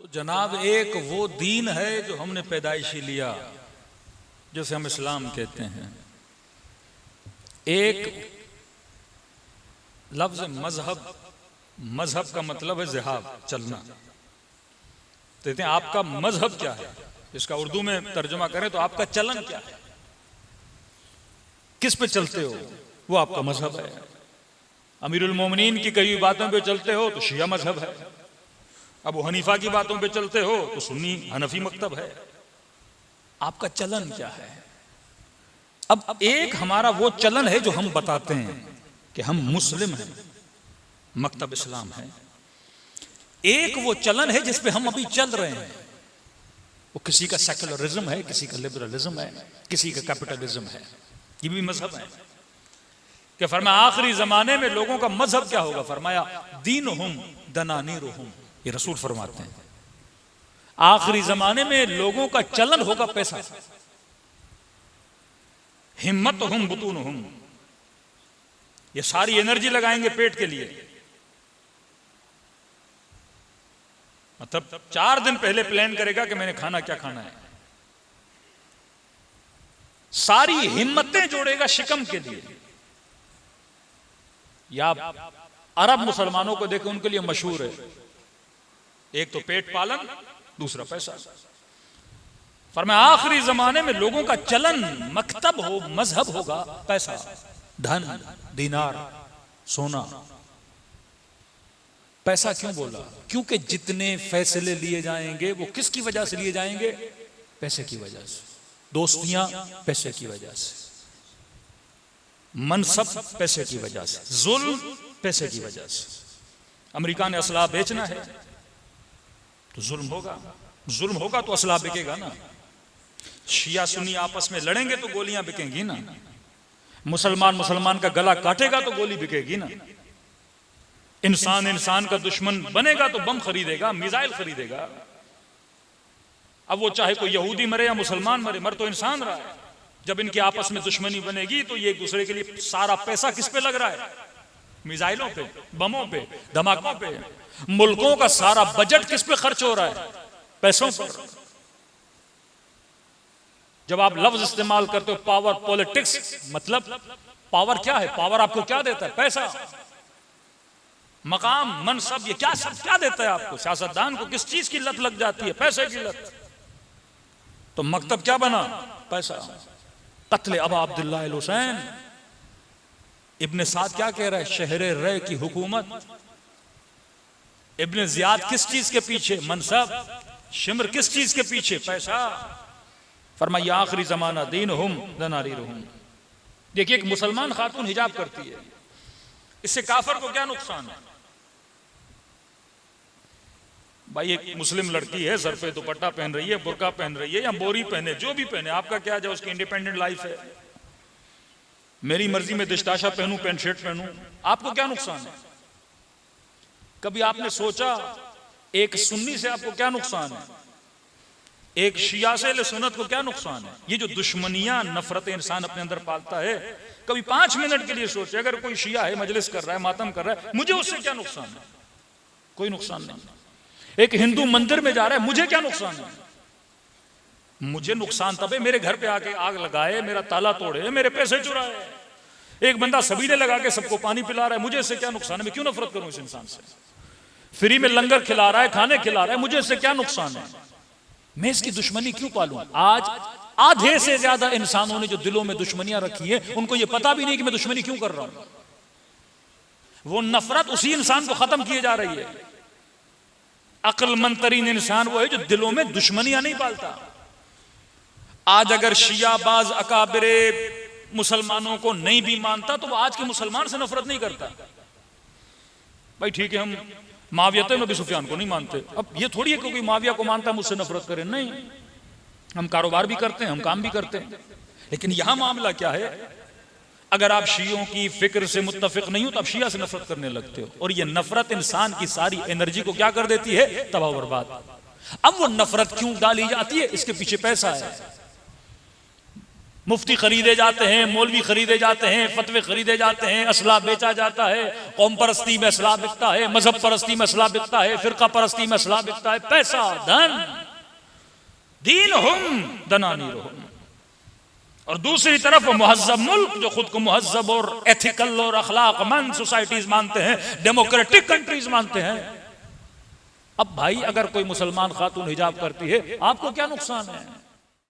तो जनाब एक वो दीन है जो हमने पैदाइशी लिया, जैसे हम इस्लाम कहते हैं। एक लफ्ज मजहब, मजहब का मतलब है जिहाब, चलना। कहते हैं आपका मजहब क्या है, इसका उर्दू में तर्जुमा करें तो आपका चलन क्या है, किस पे चलते हो, वो आपका मजहब है। अमीरुल मोमिनीन की कई बातों पे चलते हो तो शिया मजहब है, अबू हनीफा की बातों पे चलते हो तो सुन्नी हनफी मकतब है। आपका चलन क्या है? अब एक हमारा वो चलन है जो हम बताते हैं कि हम मुस्लिम हैं, मकतब इस्लाम है। एक वो चलन है जिस पे हम अभी चल रहे हैं, वो किसी का सेकुलरिज्म है, किसी का लिबरलिज्म है, किसी का कैपिटलिज्म है। ये भी मजहब है कि फरमाया आखिरी जमाने में लोगों का मजहब क्या होगा, फरमाया दीनुहुम दनानीरुहुम। ये रसूल फरमाते हैं आखिरी जमाने में लोगों का चलन होगा पैसा। हिम्मतहुम बुतूनुहुम, ये सारी एनर्जी लगाएंगे पेट के लिए। मतलब 4 दिन पहले प्लान करेगा कि मैंने खाना क्या खाना है, सारी हिम्मतें जोड़ेगा शिकम के लिए। या अरब मुसलमानों को देखें, उनके लिए मशहूर है एक तो पेट पालन, दूसरा पैसा। फरमाया आखिरी जमाने में लोगों का चलन मकतब हो, मजहब होगा पैसा, धन, दीनार, सोना। पैसा क्यों बोला? क्योंकि जितने फैसले लिए जाएंगे वो किसकी वजह से लिए जाएंगे? पैसे की वजह से। दोस्तियां पैसे की वजह से, मनसब पैसे की वजह से, जुल्म पैसे की वजह से। अमेरिका ने असला बेचना है तो जुल्म होगा, जुल्म होगा तो असला बिकेगा ना। शिया सुन्नी आपस में लड़ेंगे तो गोलियां बिकेंगी ना। मुसलमान मुसलमान का गला काटेगा तो गोली बिकेगी ना। इंसान इंसान का दुश्मन बनेगा तो बम खरीदेगा, मिसाइल खरीदेगा। अब वो चाहे कोई यहूदी मरे या मुसलमान मरे, मर तो इंसान रहा है। जब इनकी आपस में दुश्मनी बनेगी तो ये एक दूसरे के लिए सारा पैसा किस पे लग रहा है? मिसाइलों पे, बमों पे, धमाकों पे। मुल्कों का सारा बजट किस पे खर्च हो रहा है? पैसों पर। जब आप लफ्ज इस्तेमाल करते हो पावर पॉलिटिक्स, मतलब पावर क्या है? पावर आपको क्या देता है? पैसा, मकाम, मनसब, ये क्या सब क्या देता है आपको? सियासतदान को किस चीज की लत लग जाती है? पैसे की लत। तो मकतब क्या बना? पैसा। कत्ले अबा अब्दुल्लाह अल हुसैन, इब्ने साद क्या कह रहा है? शहरे रे की हुकूमत। इब्ने जियाद किस चीज के पीछे? मनसब। शिमर किस चीज के पीछे? पैसा। फरमाया आखिरी जमाना दीनुहुम दनारीरुहुम। देखिए एक मुसलमान खातून हिजाब करती है, इससे काफर को क्या नुकसान है? भाई एक मुस्लिम लड़की है, सर पे दुपट्टा पहन रही है, बुर्का पहन रही है या बोरी पहने, जो भी पहने, आपका क्या है? उसकी इंडिपेंडेंट लाइफ है। मेरी मर्जी में दिशताशा पहनूं, पैंट शर्ट पहनूं, आपको क्या नुकसान है? कभी आपने सोचा एक सुन्नी से आपको क्या नुकसान है? एक शिया से ले सुन्नत को क्या नुकसान है? ये जो दुश्मनियां, नफरत इंसान अपने अंदर पालता है, कभी 5 मिनट के लिए सोचे अगर कोई शिया है, मजलिस कर रहा है, मातम कर रहा है, मुझे उससे क्या नुकसान है? कोई नुकसान नहीं। एक हिंदू मंदिर में जा रहा है, मुझे क्या नुकसान है? मुझे नुकसान तब है मेरे घर पे आके आग लगाए, मेरा ताला तोड़े, मेरे पैसे चुराए। एक बंदा सबीले लगा के सबको पानी पिला रहा है, मुझे इससे क्या नुकसान है? मैं क्यों नफरत करूं इस इंसान से? फ्री में लंगर खिला रहा है, खाने खिला रहा है, मुझे इससे क्या नुकसान है? मैं इसकी दुश्मनी क्यों पालूं? आज आधे से ज्यादा इंसानों ने जो दिलों में दुश्मनियां रखी है, उनको ये पता भी नहीं कि मैं दुश्मनी क्यों कर रहा हूं। वो नफरत उसी इंसान को खत्म किए जा रही है। अक्लमंद तरीन इंसान वो है जो दिलों में दुश्मनियां नहीं पालता। आज अगर शिया बाज अकाबिरे मुसलमानों को नहीं भी मानता तो वो आज के मुसलमान से नफरत नहीं करता। भाई ठीक है, हम माविया तो नबी सुफियान को नहीं मानते, अब ये थोड़ी है क्योंकि माविया को मानता है मुझसे नफरत करें। नहीं, हम कारोबार भी करते हैं, हम काम भी करते हैं। लेकिन यहां मामला क्या है? अगर आप शियों की फिक्र से मुत्तफिक नहीं हो तो आप शिया से नफरत करने लगते हो, और ये नफरत इंसान की सारी एनर्जी को क्या कर देती है? तबाह बर्बाद। अब वो नफरत क्यों डाली जाती है? इसके पीछे पैसा है। मुफ्ती खरीदे जाते हैं, मौलवी खरीदे जाते हैं, फतवे खरीदे जाते हैं, असला बेचा जाता है, कौम परस्ती में असला बिकता है, मजहब परस्ती में असला बिकता है, फिरका परस्ती में असला बिकता है। पैसा, धन, दीन हुम दनानीरुहुम। और दूसरी तरफ मुहज्जब मुल्क जो खुद को मुहज्जब और एथिकल और अखलाकमंद सोसाइटीज मानते हैं, डेमोक्रेटिक कंट्रीज मानते हैं। अब भाई अगर कोई मुसलमान खातून हिजाब करती है, आपको क्या नुकसान है?